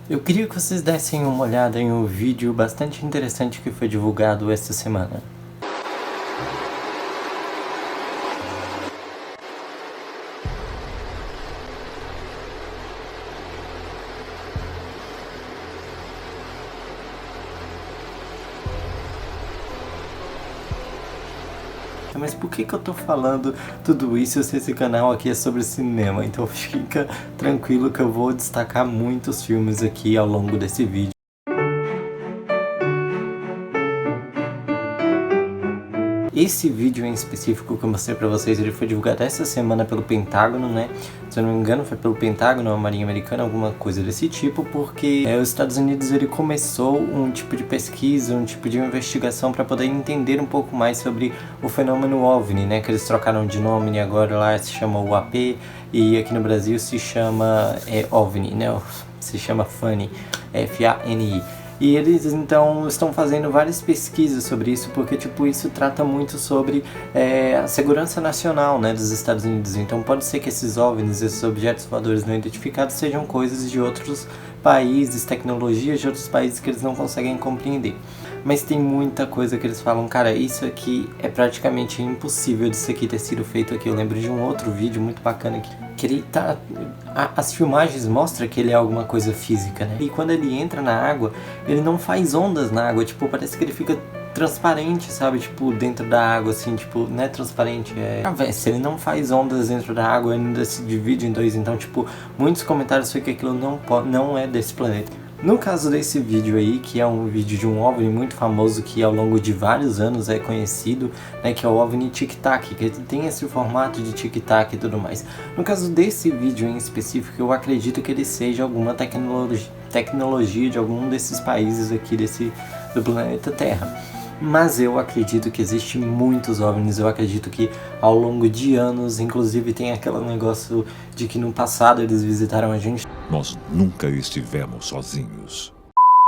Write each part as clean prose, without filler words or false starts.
Eu queria que vocês dessem uma olhada em um vídeo bastante interessante que foi divulgado esta semana. Mas por que eu tô falando tudo isso se esse canal aqui é sobre cinema? Então fica tranquilo que eu vou destacar muitos filmes aqui ao longo desse vídeo. Esse vídeo em específico que eu mostrei pra vocês, ele foi divulgado essa semana pelo Pentágono, né? Se eu não me engano foi pelo Pentágono, a Marinha Americana, alguma coisa desse tipo, porque os Estados Unidos ele começou um tipo de pesquisa, um tipo de investigação para poder entender um pouco mais sobre o fenômeno OVNI, né? Que eles trocaram de nome e agora lá se chama UAP e aqui no Brasil se chama OVNI, né? Se chama FANI, F-A-N-I. E eles então estão fazendo várias pesquisas sobre isso, porque tipo, isso trata muito sobre a segurança nacional, né, dos Estados Unidos. Então pode ser que esses OVNIs, esses objetos voadores não identificados, sejam coisas de outros países, tecnologias de outros países que eles não conseguem compreender. Mas tem muita coisa que eles falam, cara, isso aqui é praticamente impossível disso aqui ter sido feito aqui. Eu lembro de um outro vídeo muito bacana que ele tá... As filmagens mostram que ele é alguma coisa física, né? E quando ele entra na água, ele não faz ondas na água, tipo, parece que ele fica transparente, sabe? Tipo, dentro da água, assim, tipo, não é transparente, se ele não faz ondas dentro da água, ele ainda se divide em dois. Então, tipo, muitos comentários foi que aquilo não é desse planeta. No caso desse vídeo aí, que é um vídeo de um OVNI muito famoso que ao longo de vários anos é conhecido, né, que é o OVNI Tic Tac, que tem esse formato de Tic Tac e tudo mais. No caso desse vídeo em específico, eu acredito que ele seja alguma tecnologia de algum desses países aqui do planeta Terra. Mas eu acredito que existe muitos OVNIs, eu acredito que ao longo de anos, inclusive tem aquele negócio de que no passado eles visitaram a gente. Nós nunca estivemos sozinhos.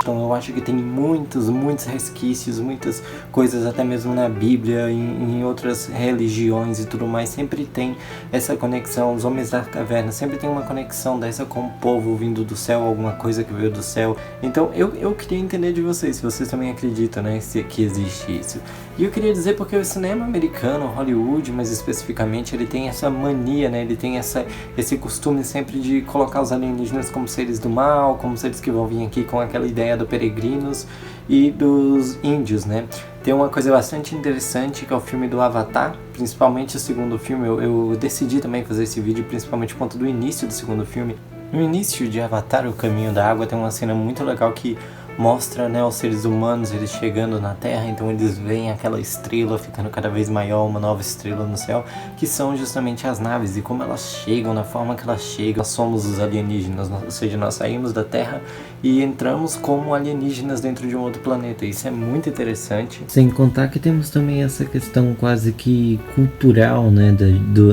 Então eu acho que tem muitos resquícios, muitas coisas até mesmo na Bíblia, em outras religiões e tudo mais, sempre tem essa conexão. Os homens da caverna sempre tem uma conexão dessa com o povo vindo do céu, alguma coisa que veio do céu. Então eu queria entender de vocês, se vocês também acreditam, né, que existe isso. E eu queria dizer porque o cinema americano, Hollywood, mais especificamente, ele tem essa mania, né, ele tem esse costume sempre de colocar os alienígenas como seres do mal, como seres que vão vir aqui com aquela ideia do peregrinos e dos índios, né? Tem uma coisa bastante interessante que é o filme do Avatar, principalmente o segundo filme. Eu decidi também fazer esse vídeo principalmente por conta do início do segundo filme. No início de Avatar, o Caminho da Água, tem uma cena muito legal que mostra, né, os seres humanos, eles chegando na Terra, então eles veem aquela estrela ficando cada vez maior, uma nova estrela no céu, que são justamente as naves, e como elas chegam, na forma que elas chegam, nós somos os alienígenas, ou seja, nós saímos da Terra e entramos como alienígenas dentro de um outro planeta. Isso é muito interessante. Sem contar que temos também essa questão quase que cultural, né,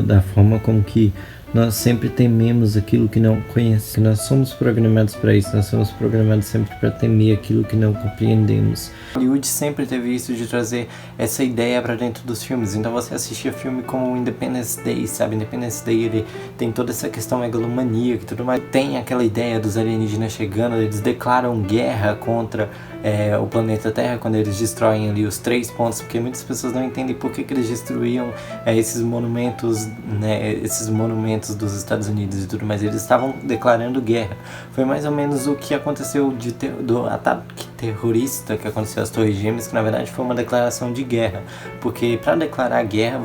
da forma como que nós sempre tememos aquilo que não conhecemos. Nós somos programados para isso, nós somos programados sempre para temer aquilo que não compreendemos. Hollywood sempre teve isso de trazer essa ideia para dentro dos filmes. Então você assistia filme como Independence Day, sabe? Independence Day, ele tem toda essa questão megalomaníaca e tudo mais. Tem aquela ideia dos alienígenas chegando, eles declaram guerra contra o planeta Terra quando eles destroem ali os 3 pontos, porque muitas pessoas não entendem por que eles destruíam esses monumentos, né, esses monumentos dos Estados Unidos e tudo mais. Eles estavam declarando guerra. Foi mais ou menos o que aconteceu do ataque terrorista que aconteceu às Torres Gêmeas, que na verdade foi uma declaração de guerra, porque para declarar guerra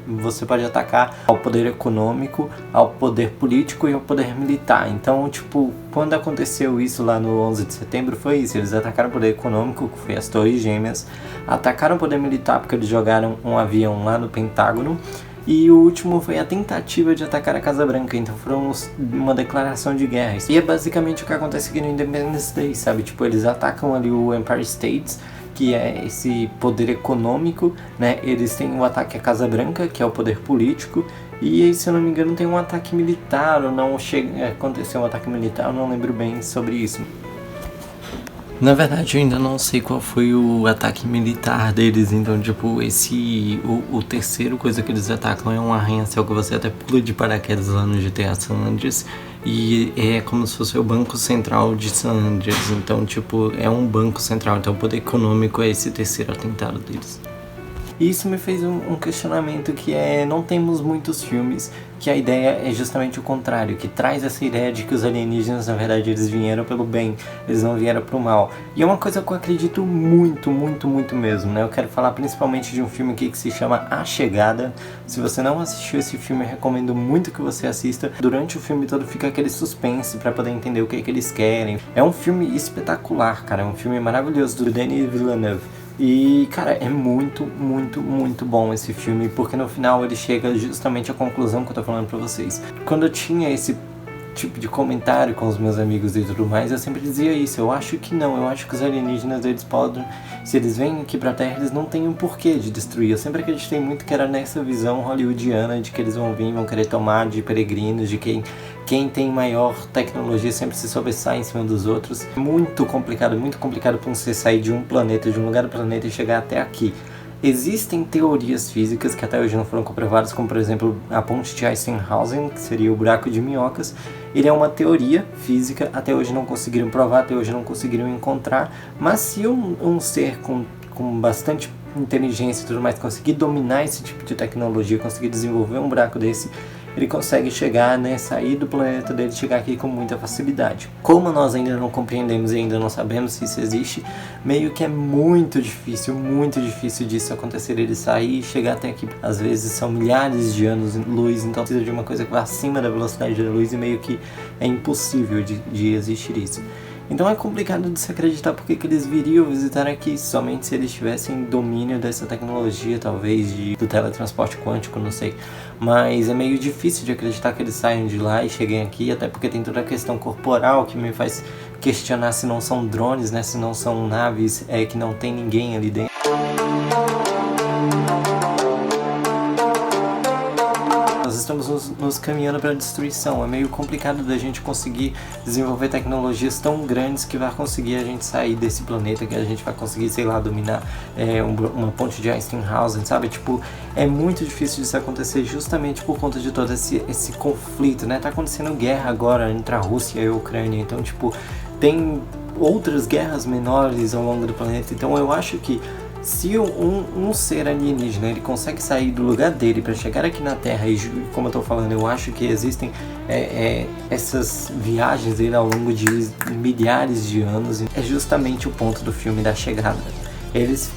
você pode atacar ao poder econômico, ao poder político e ao poder militar. Então, tipo, quando aconteceu isso lá no 11 de setembro, foi isso. Eles atacaram o poder econômico, que foi as Torres Gêmeas, atacaram o poder militar, porque eles jogaram um avião lá no Pentágono, e o último foi a tentativa de atacar a Casa Branca. Então foram uma declaração de guerra. E é basicamente o que acontece aqui no Independence Day, sabe? Tipo, eles atacam ali o Empire State, que é esse poder econômico, né? Eles têm o ataque à Casa Branca, que é o poder político, e se eu não me engano tem um ataque militar, ou não aconteceu um ataque militar, eu não lembro bem sobre isso. Na verdade, eu ainda não sei qual foi o ataque militar deles, então, tipo, o terceiro coisa que eles atacam é um arranha-céu que você até pula de paraquedas lá no GTA San Andreas, e é como se fosse o Banco Central de San Andreas, então, tipo, é um banco central, então o poder econômico é esse terceiro atentado deles. E isso me fez um questionamento que não temos muitos filmes que a ideia é justamente o contrário, que traz essa ideia de que os alienígenas, na verdade, eles vieram pelo bem, eles não vieram pro mal. E é uma coisa que eu acredito muito, muito, muito mesmo, né? Eu quero falar principalmente de um filme aqui que se chama A Chegada. Se você não assistiu esse filme, eu recomendo muito que você assista. Durante o filme todo fica aquele suspense pra poder entender o que é que eles querem. É um filme espetacular, cara, é um filme maravilhoso do Denis Villeneuve. E, cara, é muito, muito, muito bom esse filme, porque no final ele chega justamente à conclusão que eu tô falando pra vocês. Quando eu tinha esse tipo de comentário com os meus amigos e tudo mais, eu sempre dizia isso. Eu acho que não, eu acho que os alienígenas, eles podem, se eles vêm aqui pra Terra, eles não têm um porquê de destruir. Eu sempre acreditei muito que era nessa visão hollywoodiana de que eles vão vir, vão querer tomar de peregrinos, de quem tem maior tecnologia sempre se sobressai em cima dos outros. Muito complicado pra você sair de um planeta, de um lugar do planeta e chegar até aqui. Existem teorias físicas que até hoje não foram comprovadas, como por exemplo a ponte de Eisenhausen, que seria o buraco de minhocas. Ele é uma teoria física, até hoje não conseguiram provar, até hoje não conseguiram encontrar, mas se um ser com bastante inteligência e tudo mais conseguir dominar esse tipo de tecnologia, conseguir desenvolver um buraco desse, ele consegue chegar, né, sair do planeta dele e chegar aqui com muita facilidade. Como nós ainda não compreendemos e ainda não sabemos se isso existe, meio que é muito difícil disso acontecer, ele sair e chegar até aqui. Às vezes são milhares de anos-luz, então precisa de uma coisa que vá acima da velocidade da luz e meio que é impossível de existir isso. Então é complicado de se acreditar porque que eles viriam visitar aqui, somente se eles tivessem domínio dessa tecnologia, talvez do teletransporte quântico, não sei. Mas é meio difícil de acreditar que eles saiam de lá e cheguem aqui, até porque tem toda a questão corporal que me faz questionar se não são drones, né? Se não são naves que não tem ninguém ali dentro. Nós estamos nos caminhando para a destruição. É meio complicado da gente conseguir desenvolver tecnologias tão grandes que vai conseguir a gente sair desse planeta, que a gente vai conseguir, sei lá, dominar uma ponte de Eisenhausen, sabe? Tipo, é muito difícil disso acontecer justamente por conta de todo esse conflito, né? Tá acontecendo guerra agora entre a Rússia e a Ucrânia, então, tipo, tem outras guerras menores ao longo do planeta. Então eu acho que se um ser alienígena ele consegue sair do lugar dele para chegar aqui na Terra, e como eu tô falando, eu acho que existem essas viagens dele ao longo de milhares de anos, é justamente o ponto do filme da chegada.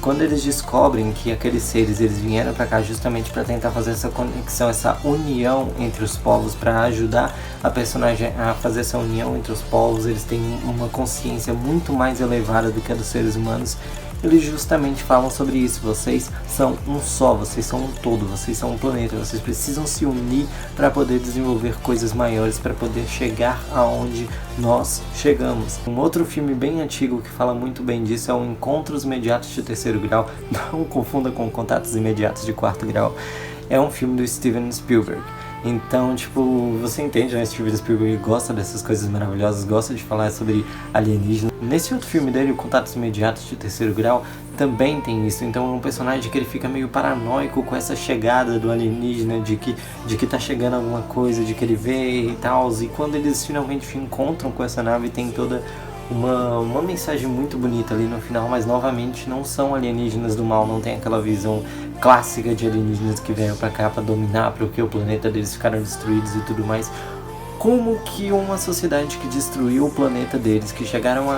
Quando eles descobrem que aqueles seres eles vieram para cá justamente para tentar fazer essa conexão, essa união entre os povos, para ajudar a personagem a fazer essa união entre os povos, eles têm uma consciência muito mais elevada do que a dos seres humanos. Eles justamente falam sobre isso. Vocês são um só, vocês são um todo, vocês são um planeta, vocês precisam se unir para poder desenvolver coisas maiores, para poder chegar aonde nós chegamos. Um outro filme bem antigo que fala muito bem disso é o Encontros Imediatos de Terceiro Grau. Não confunda com Contatos Imediatos de Quarto Grau. É um filme do Steven Spielberg. Então, tipo, você entende, né? Steven Spielberg gosta dessas coisas maravilhosas, gosta de falar sobre alienígenas. Nesse outro filme dele, o Contatos Imediatos de Terceiro Grau, também tem isso. Então é um personagem que ele fica meio paranoico com essa chegada do alienígena, de que tá chegando alguma coisa, de que ele vê e tal. E quando eles finalmente encontram com essa nave, tem toda uma mensagem muito bonita ali no final, mas novamente não são alienígenas do mal, não tem aquela visão clássica de alienígenas que vieram pra cá pra dominar, porque o planeta deles ficaram destruídos e tudo mais. Como que uma sociedade que destruiu o planeta deles, que chegaram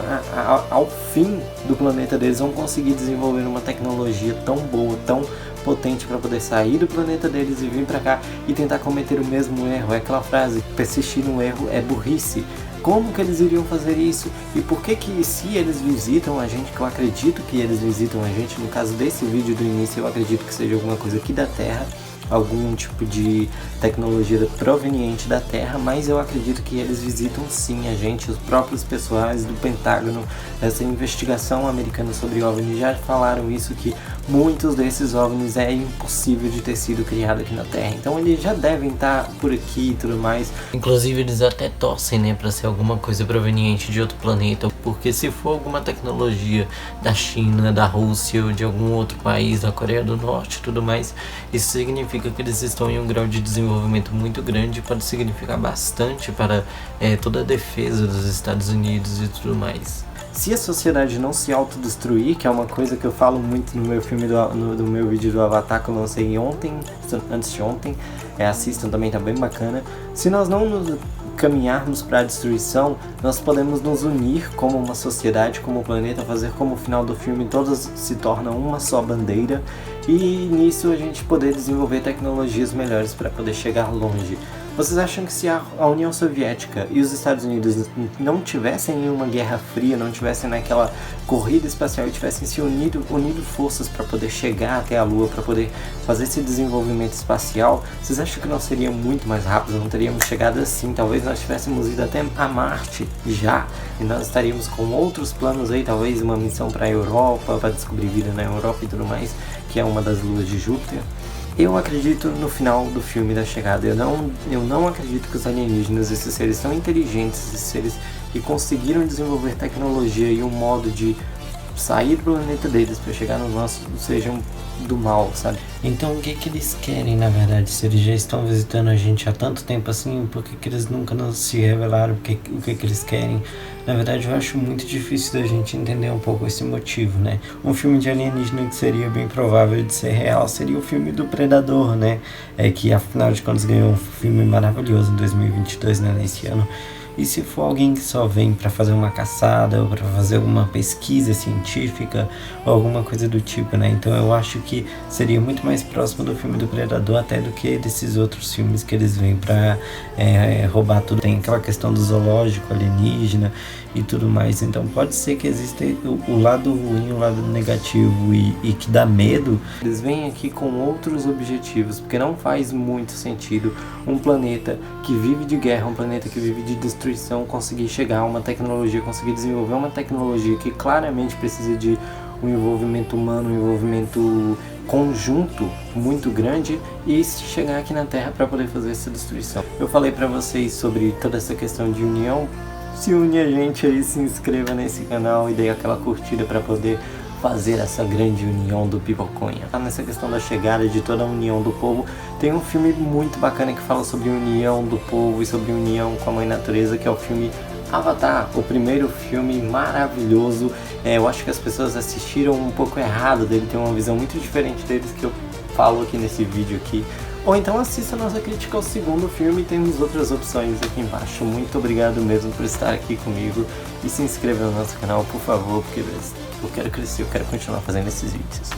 ao fim do planeta deles, vão conseguir desenvolver uma tecnologia tão boa, tão potente para poder sair do planeta deles e vir pra cá e tentar cometer o mesmo erro? É aquela frase, persistir no erro é burrice. Como que eles iriam fazer isso? E por que se eles visitam a gente, que eu acredito que eles visitam a gente, no caso desse vídeo do início, eu acredito que seja alguma coisa aqui da Terra, algum tipo de tecnologia proveniente da Terra, mas eu acredito que eles visitam sim a gente, os próprios pessoais do Pentágono, essa investigação americana sobre OVNIs já falaram isso, que muitos desses OVNIs é impossível de ter sido criado aqui na Terra, então eles já devem estar por aqui e tudo mais. Inclusive eles até torcem, né, para ser alguma coisa proveniente de outro planeta, porque se for alguma tecnologia da China, da Rússia ou de algum outro país, da Coreia do Norte e tudo mais, isso significa que eles estão em um grau de desenvolvimento muito grande, pode significar bastante para toda a defesa dos Estados Unidos e tudo mais. Se a sociedade não se autodestruir, que é uma coisa que eu falo muito no meu filme, do meu vídeo do Avatar que eu lancei antes de ontem, assistam também, tá bem bacana. Se nós não nos caminharmos para a destruição, nós podemos nos unir como uma sociedade, como um planeta, fazer como o final do filme, todas se tornam uma só bandeira, e nisso a gente poder desenvolver tecnologias melhores para poder chegar longe. Vocês acham que se a União Soviética e os Estados Unidos não tivessem em uma guerra fria, não tivessem naquela corrida espacial e tivessem se unido forças para poder chegar até a Lua, para poder fazer esse desenvolvimento espacial, vocês acham que nós seríamos muito mais rápidos, não teríamos chegado assim? Talvez nós tivéssemos ido até a Marte já, e nós estaríamos com outros planos aí, talvez uma missão para a Europa, para descobrir vida na Europa e tudo mais, que é uma das luas de Júpiter. Eu acredito no final do filme da chegada. Eu não acredito que os alienígenas, esses seres tão inteligentes, esses seres que conseguiram desenvolver tecnologia e um modo de sair do planeta deles para chegar no nosso, sejam do mal, sabe? Então o que eles querem, na verdade? Se eles já estão visitando a gente há tanto tempo assim, por que eles nunca nos se revelaram o que eles querem? Na verdade eu acho muito difícil da gente entender um pouco esse motivo, né? Um filme de alienígena que seria bem provável de ser real seria o filme do Predador, né? Que afinal de contas ganhou um filme maravilhoso em 2022, né? Nesse ano. E se for alguém que só vem para fazer uma caçada ou para fazer alguma pesquisa científica ou alguma coisa do tipo, né? Então eu acho que seria muito mais próximo do filme do Predador até do que desses outros filmes que eles vêm para roubar tudo. Tem aquela questão do zoológico alienígena e tudo mais. Então pode ser que exista o lado ruim, o lado negativo e que dá medo. Eles vêm aqui com outros objetivos, porque não faz muito sentido um planeta que vive de guerra, um planeta que vive de destruição, conseguir chegar a uma tecnologia, conseguir desenvolver uma tecnologia que claramente precisa de um envolvimento humano, um envolvimento conjunto muito grande, e chegar aqui na Terra para poder fazer essa destruição. Eu falei para vocês sobre toda essa questão de união. Se une a gente aí, se inscreva nesse canal e dê aquela curtida para poder fazer essa grande união do Pipoconha. Nessa questão da chegada de toda a união do povo, tem um filme muito bacana que fala sobre união do povo e sobre união com a mãe natureza, que é o filme Avatar, o primeiro filme maravilhoso. Eu acho que as pessoas assistiram um pouco errado dele, tem uma visão muito diferente deles que eu falo aqui nesse vídeo aqui. Ou então assista a nossa crítica ao segundo filme, temos outras opções aqui embaixo. Muito obrigado mesmo por estar aqui comigo e se inscreva no nosso canal, por favor, porque eu quero crescer, eu quero continuar fazendo esses vídeos.